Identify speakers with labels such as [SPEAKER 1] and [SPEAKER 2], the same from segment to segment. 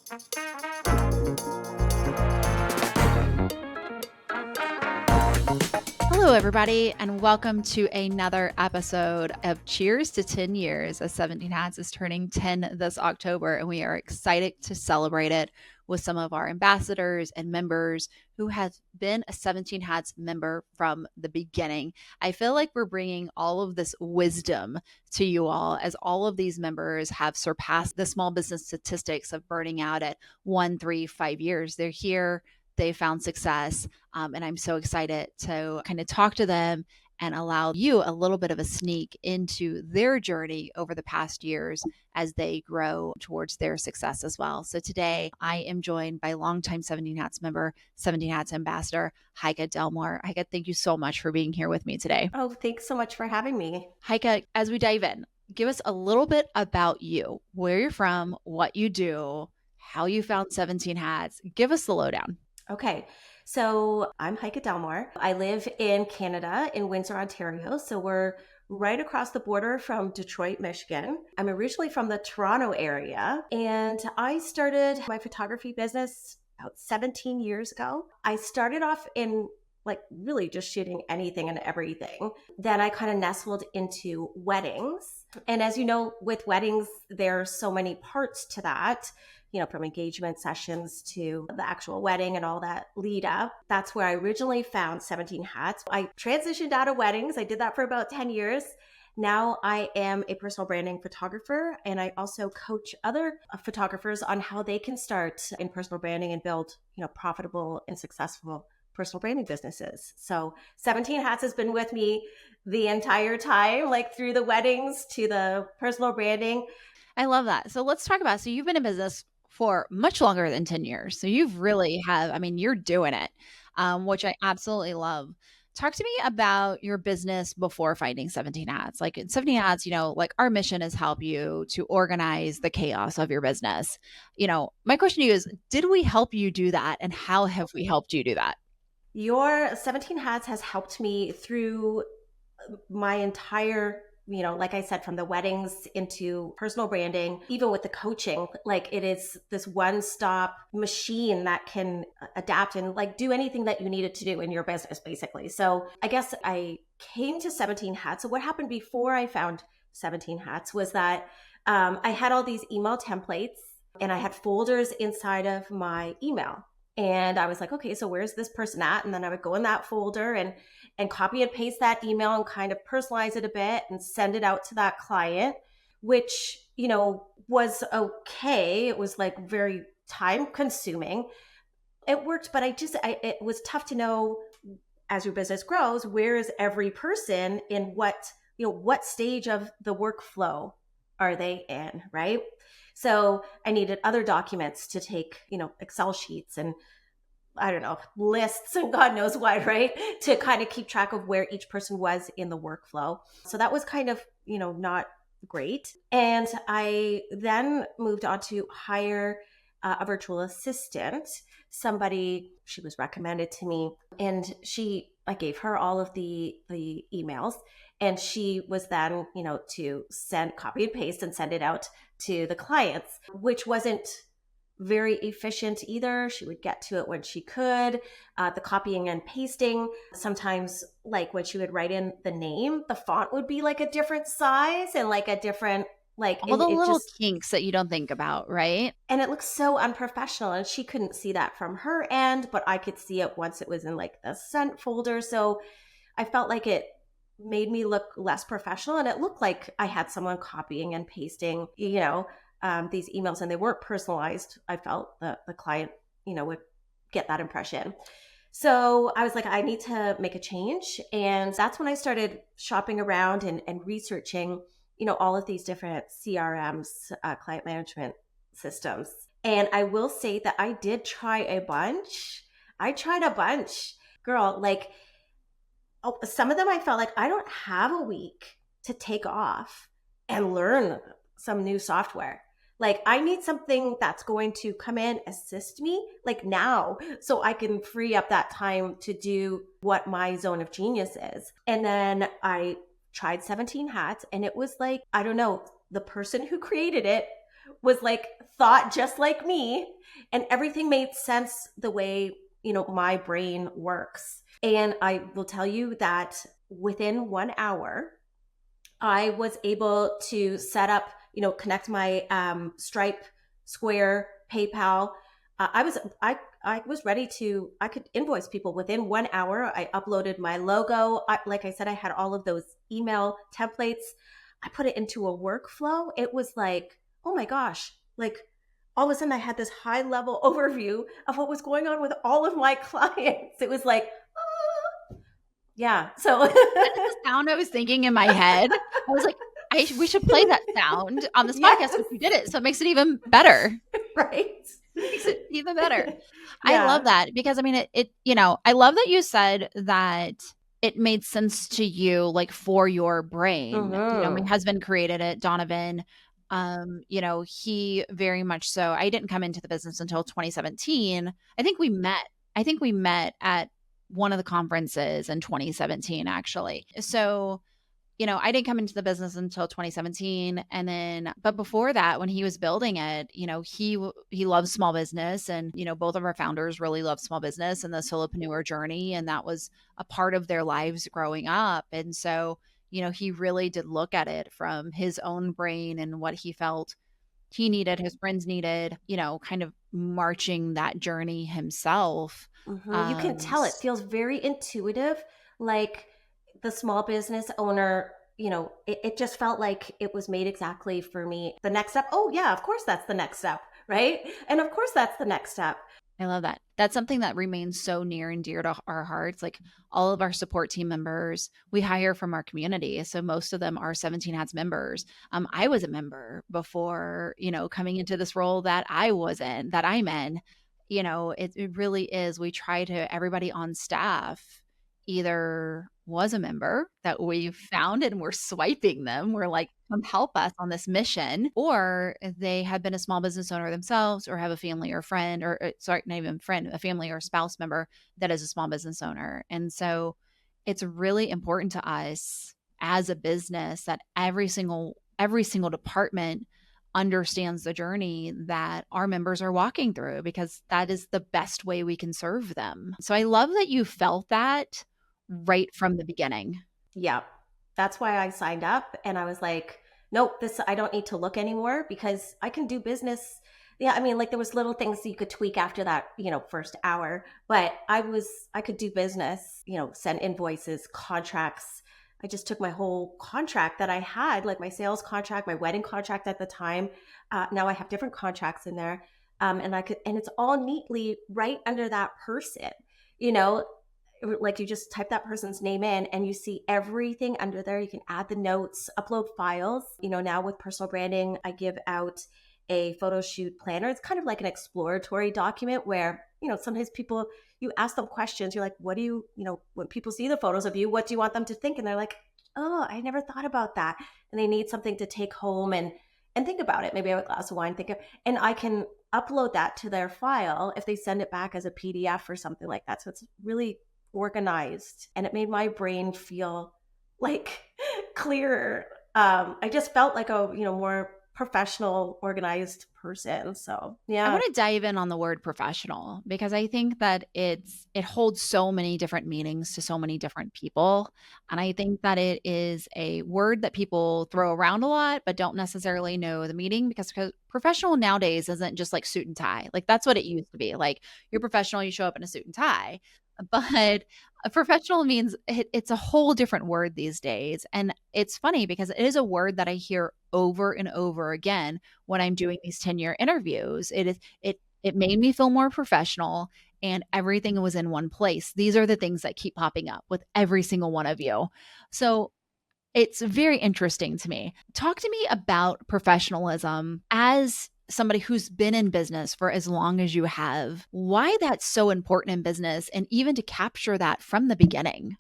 [SPEAKER 1] Hello, everybody, and welcome to another episode of Cheers to 10 Years, as 17 Hats is turning 10 this October, and we are excited to celebrate it with some of our ambassadors and members who have been a 17 Hats member from the beginning. I feel like we're bringing all of this wisdom to you all, as all of these members have surpassed the small business statistics of burning out at 1, 3, 5 years. They're here. They found success. And I'm so excited to kind of talk to them and allow you a little bit of a sneak into their journey over the past years as they grow towards their success as well. So today I am joined by longtime 17 Hats member, 17 Hats ambassador, Heike Delmore. Heike, thank you so much for being here with me today.
[SPEAKER 2] Oh, thanks so much for having me.
[SPEAKER 1] Heike, as we dive in, give us a little bit about you, where you're from, what you do, how you found 17 Hats. Give us the lowdown.
[SPEAKER 2] Okay, so I'm Heike Delmore. I live in Canada, in Windsor, Ontario. So we're right across the border from Detroit, Michigan. I'm originally from the Toronto area, and I started my photography business about 17 years ago. I started off in really just shooting anything and everything. Then I kind of nestled into weddings. And as you know, with weddings, there are so many parts to that, from engagement sessions to the actual wedding and all that lead up. That's where I originally found 17 Hats. I transitioned out of weddings. I did that for about 10 years. Now I am a personal branding photographer, and I also coach other photographers on how they can start in personal branding and build, profitable and successful personal branding businesses. So 17 Hats has been with me the entire time, through the weddings to the personal branding.
[SPEAKER 1] I love that. So let's talk about, so you've been in business for much longer than 10 years. So you've really you're doing it, which I absolutely love. Talk to me about your business before finding 17 Hats. Like in 17 Hats, our mission is help you to organize the chaos of your business. My question to you is, did we help you do that? And how have we helped you do that?
[SPEAKER 2] Your 17 Hats has helped me through my entire, like I said, from the weddings into personal branding, even with the coaching. It is this one-stop machine that can adapt and do anything that you needed to do in your business, basically. So I guess I came to 17 Hats. So what happened before I found 17 Hats was that I had all these email templates, and I had folders inside of my email. And I was like, okay, so where's this person at? And then I would go in that folder and copy and paste that email and kind of personalize it a bit and send it out to that client, which, was okay. It was very time consuming. It worked, but it was tough to know, as your business grows, where is every person in what stage of the workflow are they in, right? So I needed other documents to take, Excel sheets and lists and God knows what, right? To kind of keep track of where each person was in the workflow. So that was kind of, not great. And I then moved on to hire a virtual assistant. She was recommended to me, and I gave her all of the emails, and she was then, to send, copy and paste and send it out to the clients, which wasn't very efficient either. She would get to it when she could. The copying and pasting, sometimes when she would write in the name, the font would be a different size and a different
[SPEAKER 1] all the little kinks that you don't think about, right?
[SPEAKER 2] And it looks so unprofessional, and she couldn't see that from her end, but I could see it once it was in the sent folder. So I felt like it made me look less professional, and it looked like I had someone copying and pasting, these emails, and they weren't personalized. I felt the client, would get that impression. So I was like, I need to make a change. And that's when I started shopping around and researching, all of these different CRMs, client management systems. And I will say that I did try a bunch. Girl, some of them I felt like I don't have a week to take off and learn some new software. I need something that's going to come in, assist me now, so I can free up that time to do what my zone of genius is. And then I tried 17 Hats, and it was I don't know, the person who created it was like thought just like me, and everything made sense the way, my brain works. And I will tell you that within 1 hour, I was able to set up, connect my Stripe, Square, PayPal. I was ready to. I could invoice people within 1 hour. I uploaded my logo. Like I said, I had all of those email templates. I put it into a workflow. It was like, oh my gosh, like all of a sudden I had this high level overview of what was going on with all of my clients. It was like, yeah. So
[SPEAKER 1] That is the sound I was thinking in my head. I was like, we should play that sound on this podcast,
[SPEAKER 2] yes,
[SPEAKER 1] but you did it. So it makes it even better.
[SPEAKER 2] right.
[SPEAKER 1] Makes it even better. I love
[SPEAKER 2] Yeah.
[SPEAKER 1] that because I mean, I love that you said that it made sense to you, like for your brain. My
[SPEAKER 2] Mm-hmm.
[SPEAKER 1] husband created it, Donovan. He very much so. I didn't come into the business until 2017. I think we met at one of the conferences in 2017, actually. So I didn't come into the business until 2017, and then, but before that, when he was building it, he loves small business, and both of our founders really love small business and the solopreneur journey, and that was a part of their lives growing up, and so he really did look at it from his own brain and what he felt he needed, his friends needed, kind of marching that journey himself.
[SPEAKER 2] Mm-hmm. You can tell it feels very intuitive. Like the small business owner, it just felt like it was made exactly for me. The next step, oh, yeah, of course, that's the next step. Right. And of course, that's the next step.
[SPEAKER 1] I love that. That's something that remains so near and dear to our hearts. Like all of our support team members, we hire from our community. So most of them are 17 Hats members. I was a member before, coming into this role that I'm in. It really is. We try to, everybody on staff either was a member that we found and we're swiping them. We're like, come help us on this mission, or they have been a small business owner themselves or have a family or friend, or sorry, not even friend, a family or spouse member that is a small business owner. And so it's really important to us as a business that every single department understands the journey that our members are walking through, because that is the best way we can serve them. So I love that you felt that right from the beginning.
[SPEAKER 2] Yeah. That's why I signed up, and I was like, nope, I don't need to look anymore because I can do business. Yeah, I mean, like there was little things you could tweak after that, first hour, but I could do business, send invoices, contracts. I just took my whole contract that I had, like my sales contract, my wedding contract at the time. Now I have different contracts in there. And it's all neatly right under that person, you know, like you just type that person's name in and you see everything under there. You can add the notes, upload files. Now with personal branding, I give out a photo shoot planner. It's kind of like an exploratory document where, sometimes people, you ask them questions. You're like, what do when people see the photos of you, what do you want them to think? And they're like, oh, I never thought about that. And they need something to take home and think about it. Maybe have a glass of wine, and I can upload that to their file if they send it back as a PDF or something like that. So it's really organized, and it made my brain feel like clearer. I just felt like a more professional, organized person. So
[SPEAKER 1] I
[SPEAKER 2] yeah.
[SPEAKER 1] want to dive in on the word professional because I think that it holds so many different meanings to so many different people. And I think that it is a word that people throw around a lot, but don't necessarily know the meaning, because professional nowadays isn't just like suit and tie. Like that's what it used to be. Like you're professional, you show up in a suit and tie. But a professional means it's a whole different word these days. And it's funny because it is a word that I hear over and over again when I'm doing these 10-year interviews. It made me feel more professional, and everything was in one place. These are the things that keep popping up with every single one of you. So it's very interesting to me. Talk to me about professionalism as somebody who's been in business for as long as you have, why that's so important in business, and even to capture that from the beginning.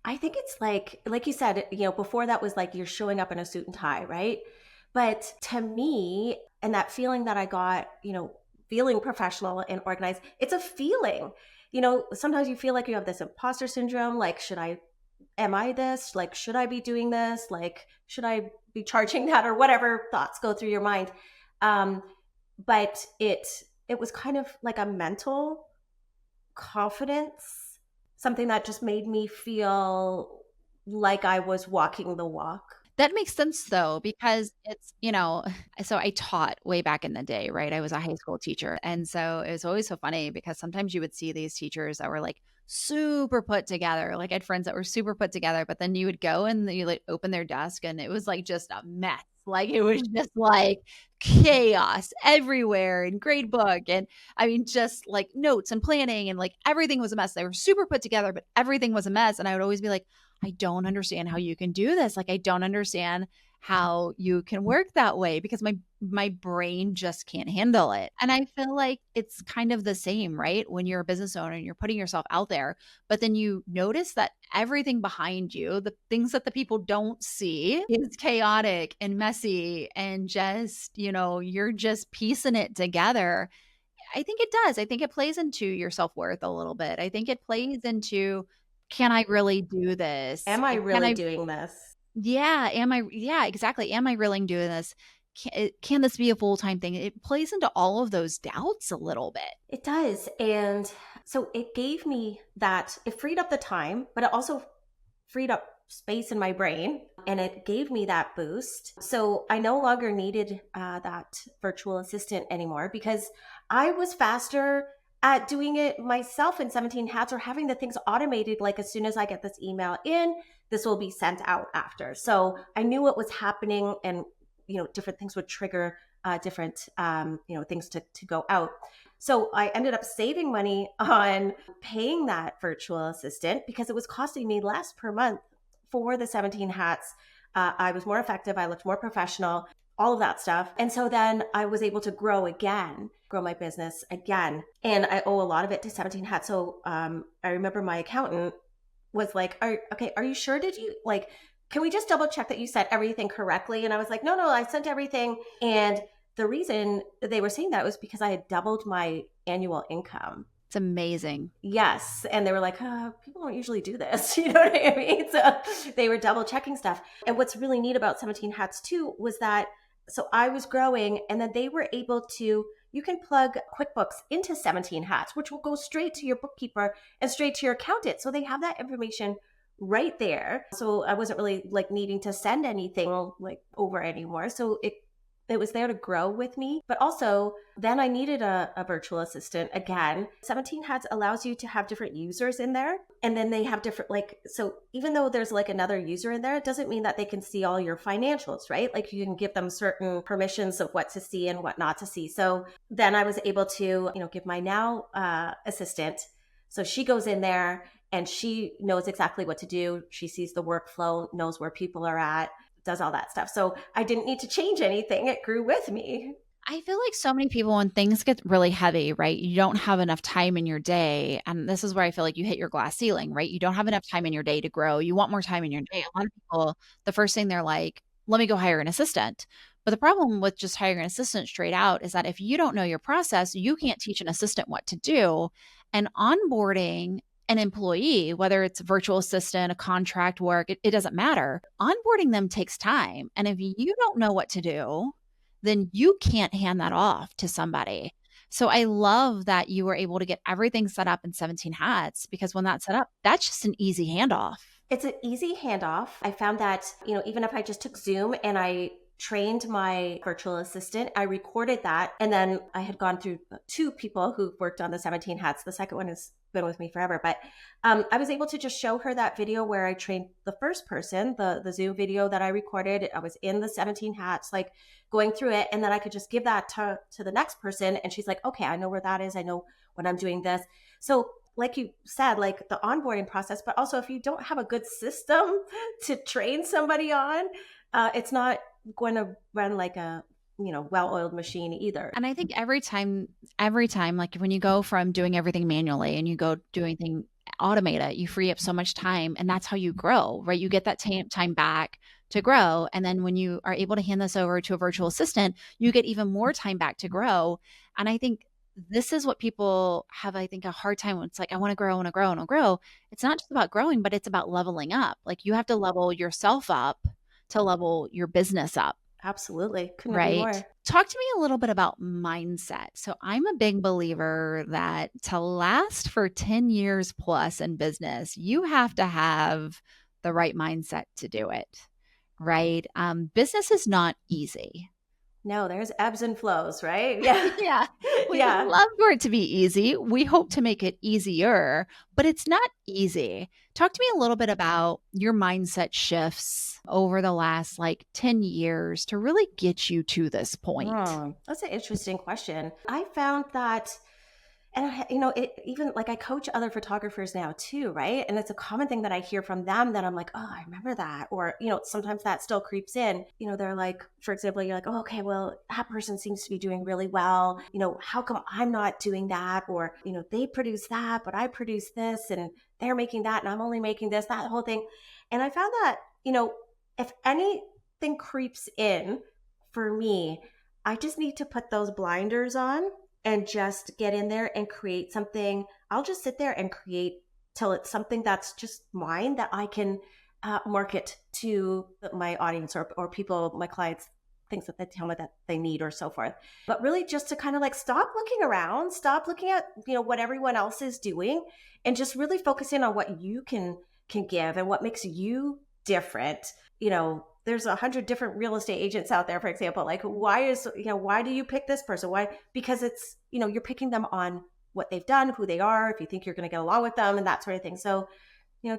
[SPEAKER 2] I think it's like you said, before that was like you're showing up in a suit and tie, right? But to me, and that feeling that I got, feeling professional and organized, it's a feeling. Sometimes you feel like you have this imposter syndrome, like am I this? Like, should I be doing this? Like, should I be charging that, or whatever thoughts go through your mind? Um, but it was kind of like a mental confidence, something that just made me feel like I was walking the walk.
[SPEAKER 1] That makes sense though, because it's, so I taught way back in the day, right? I was a high school teacher. And so it was always so funny because sometimes you would see these teachers that were like super put together. Like I had friends that were super put together, but then you would go and you like open their desk and it was like just a mess. Like it was just like chaos everywhere and grade book. And I mean, just like notes and planning and like everything was a mess. They were super put together, but everything was a mess. And I would always be like, I don't understand how you can do this. Like I don't understand how you can work that way because my brain just can't handle it. And I feel like it's kind of the same, right? When you're a business owner and you're putting yourself out there, but then you notice that everything behind you, the things that the people don't see, is chaotic and messy and just, you're just piecing it together. I think it does. I think it plays into your self-worth a little bit. I think it plays into, can I really do this?
[SPEAKER 2] Am I
[SPEAKER 1] Can
[SPEAKER 2] really
[SPEAKER 1] I
[SPEAKER 2] doing this?
[SPEAKER 1] yeah, exactly. Am I really doing this? Can this be a full-time thing? It plays into all of those doubts a little bit.
[SPEAKER 2] It does. And so it gave me that, it freed up the time, but it also freed up space in my brain and it gave me that boost. So I no longer needed that virtual assistant anymore because I was faster at doing it myself in 17 Hats or having the things automated. Like as soon as I get this email in, this will be sent out after. So I knew what was happening and, different things would trigger different, things to go out. So I ended up saving money on paying that virtual assistant because it was costing me less per month for the 17 hats. I was more effective. I looked more professional, all of that stuff. And so then I was able to grow again, grow my business again. And I owe a lot of it to 17 hats. So I remember my accountant was like, are you sure? Did you like, can we just double check that you said everything correctly? And I was like, no, I sent everything. And the reason they were saying that was because I had doubled my annual income.
[SPEAKER 1] It's amazing.
[SPEAKER 2] Yes. And they were like, people don't usually do this. You know what I mean? So they were double checking stuff. And what's really neat about 17 Hats too was that, so I was growing and then they were able to, you can plug QuickBooks into 17 Hats, which will go straight to your bookkeeper and straight to your accountant. So they have that information right there. So I wasn't really like needing to send anything like over anymore. So it was there to grow with me. But also, then I needed a virtual assistant again. 17 Hats allows you to have different users in there. And then they have different, like, so even though there's like another user in there, it doesn't mean that they can see all your financials, right? Like you can give them certain permissions of what to see and what not to see. So then I was able to, give my now assistant. So she goes in there and she knows exactly what to do. She sees the workflow, knows where people are at, does all that stuff. So I didn't need to change anything. It grew with me.
[SPEAKER 1] I feel like so many people, when things get really heavy, right? You don't have enough time in your day. And this is where I feel like you hit your glass ceiling, right? You don't have enough time in your day to grow. You want more time in your day. A lot of people, the first thing they're like, let me go hire an assistant. But the problem with just hiring an assistant straight out is that if you don't know your process, you can't teach an assistant what to do. And onboarding an employee, whether it's a virtual assistant, a contract work, it doesn't matter. Onboarding them takes time. And if you don't know what to do, then you can't hand that off to somebody. So I love that you were able to get everything set up in 17 Hats because when that's set up, that's just an easy handoff.
[SPEAKER 2] It's an easy handoff. I found that, even if I just took Zoom and I trained my virtual assistant, I recorded that. And then I had gone through two people who worked on the 17 Hats. The second one has been with me forever, but I was able to just show her that video where I trained the first person, the Zoom video that I recorded. I was in the 17 Hats, like going through it. And then I could just give that to the next person. And she's like, okay, I know where that is. I know when I'm doing this. So like you said, like the onboarding process, but also if you don't have a good system to train somebody on, it's not going to run like a well-oiled machine either.
[SPEAKER 1] And I think every time, like when you go from doing everything manually and you go doing things automate it, you free up so much time, and that's how you grow, right? You get that time back to grow, and then when you are able to hand this over to a virtual assistant, you get even more time back to grow. And I think this is what people have, I think, a hard time when it's like, I want to grow, I want to grow, I want to grow. It's not just about growing, but it's about leveling up. Like you have to level yourself up to level your business up.
[SPEAKER 2] Absolutely. Couldn't agree
[SPEAKER 1] right?
[SPEAKER 2] more.
[SPEAKER 1] Talk to me a little bit about mindset. So, I'm a big believer that to last for 10 years plus in business, you have to have the right mindset to do it, right? Business is not easy.
[SPEAKER 2] No, there's ebbs and flows, right? Yeah.
[SPEAKER 1] Yeah. We would
[SPEAKER 2] Yeah.
[SPEAKER 1] love for it to be easy. We hope to make it easier, but it's not easy. Talk to me a little bit about your mindset shifts over the last like 10 years to really get you to this point.
[SPEAKER 2] That's an interesting question. I found that, and it even like I coach other photographers now too, right? And it's a common thing that I hear from them that I'm like, oh, I remember that. Or, sometimes that still creeps in. They're like, for example, you're like, oh, okay, well, that person seems to be doing really well. How come I'm not doing that? Or, they produce that, but I produce this and they're making that and I'm only making this, that whole thing. And I found that, if anything creeps in for me, I just need to put those blinders on and just get in there and create something. I'll just sit there and create till it's something that's just mine that I can market to my audience or people, my clients, things that they tell me that they need or so forth. But really just to kind of like stop looking around, stop looking at, what everyone else is doing and just really focus in on what you can give and what makes you different. There's 100 different real estate agents out there, for example. Like, why do you pick this person? Why? Because it's, you're picking them on what they've done, who they are, if you think you're going to get along with them and that sort of thing. So,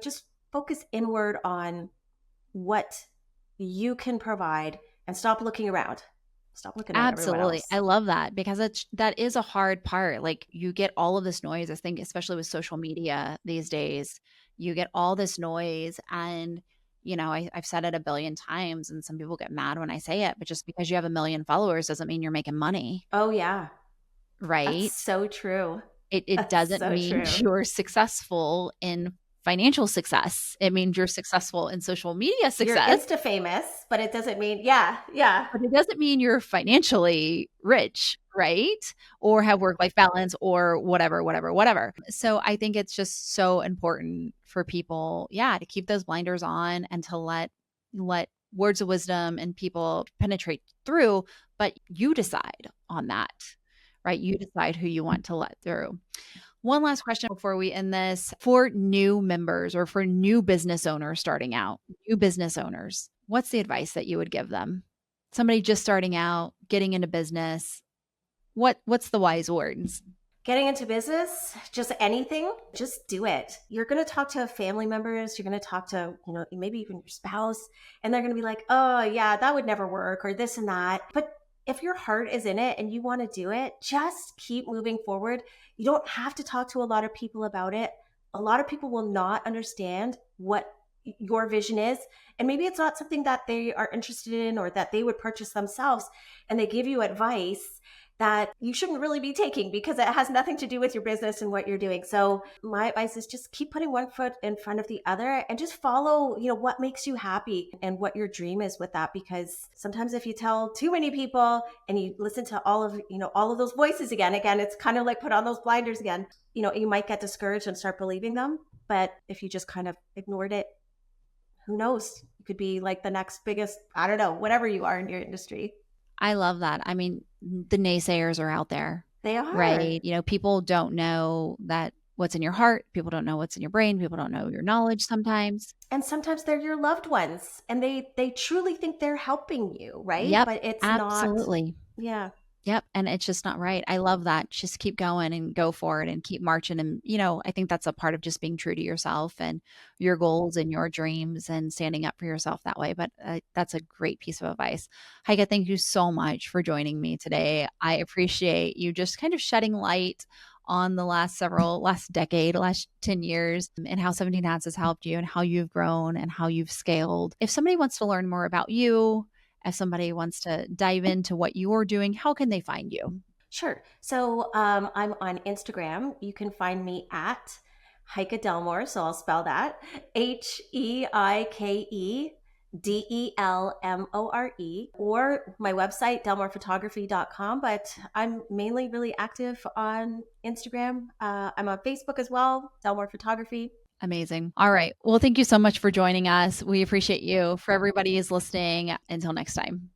[SPEAKER 2] just focus inward on what you can provide and stop looking around. Stop looking at everyone
[SPEAKER 1] Absolutely.
[SPEAKER 2] else.
[SPEAKER 1] I love that because that is a hard part. Like you get all of this noise. I think especially with social media these days, you get all this noise and I've said it a billion times and some people get mad when I say it, but just because you have a million followers doesn't mean you're making money,
[SPEAKER 2] Oh, yeah. That's
[SPEAKER 1] right?
[SPEAKER 2] so true.
[SPEAKER 1] It
[SPEAKER 2] That's
[SPEAKER 1] doesn't
[SPEAKER 2] so
[SPEAKER 1] mean
[SPEAKER 2] true.
[SPEAKER 1] you're successful in financial success. It means you're successful in social media
[SPEAKER 2] You're
[SPEAKER 1] success.
[SPEAKER 2] Insta famous, but it doesn't mean, yeah, yeah.
[SPEAKER 1] But it doesn't mean you're financially rich, right? Or have work-life balance or whatever, whatever, whatever. So I think it's just so important for people, yeah, to keep those blinders on and to let words of wisdom and people penetrate through, but you decide on that, right? You decide who you want to let through. One last question before we end this. For new members or for new business owners starting out, new business owners, what's the advice that you would give them? Somebody just starting out, getting into business. What's the wise words?
[SPEAKER 2] Getting into business, just anything, just do it. You're going to talk to family members, you're going to talk to, maybe even your spouse, and they're going to be like, oh, yeah, that would never work, or this and that. But if your heart is in it and you want to do it, just keep moving forward. You don't have to talk to a lot of people about it. A lot of people will not understand what your vision is. And maybe it's not something that they are interested in or that they would purchase themselves. And they give you advice that you shouldn't really be taking because it has nothing to do with your business and what you're doing. So my advice is just keep putting one foot in front of the other and just follow, what makes you happy and what your dream is with that. Because sometimes if you tell too many people and you listen to all of those voices again, it's kind of like put on those blinders again, you might get discouraged and start believing them. But if you just kind of ignored it, who knows? You could be like the next biggest, I don't know, whatever you are in your industry.
[SPEAKER 1] I love that. I mean, the naysayers are out there,
[SPEAKER 2] They are.
[SPEAKER 1] right? People don't know that what's in your heart. People don't know what's in your brain. People don't know your knowledge sometimes.
[SPEAKER 2] And sometimes they're your loved ones and they truly think they're helping you, right?
[SPEAKER 1] Yep,
[SPEAKER 2] But it's not.
[SPEAKER 1] absolutely.
[SPEAKER 2] Yeah.
[SPEAKER 1] Yep, and it's just not right. I love that. Just keep going and go for it and keep marching and, I think that's a part of just being true to yourself and your goals and your dreams and standing up for yourself that way, but, that's a great piece of advice. Heike, thank you so much for joining me today. I appreciate you just kind of shedding light on the last decade, last 10 years, and how 17 Hats has helped you and how you've grown and how you've scaled. If somebody wants to learn more about you, if somebody wants to dive into what you're doing, how can they find you?
[SPEAKER 2] Sure. So I'm on Instagram. You can find me at Heike Delmore. So I'll spell that HeikeDelmore, or my website, delmorephotography.com. But I'm mainly really active on Instagram. I'm on Facebook as well, Delmore Photography.
[SPEAKER 1] Amazing. All right. Well, thank you so much for joining us. We appreciate you. For everybody who's listening, until next time.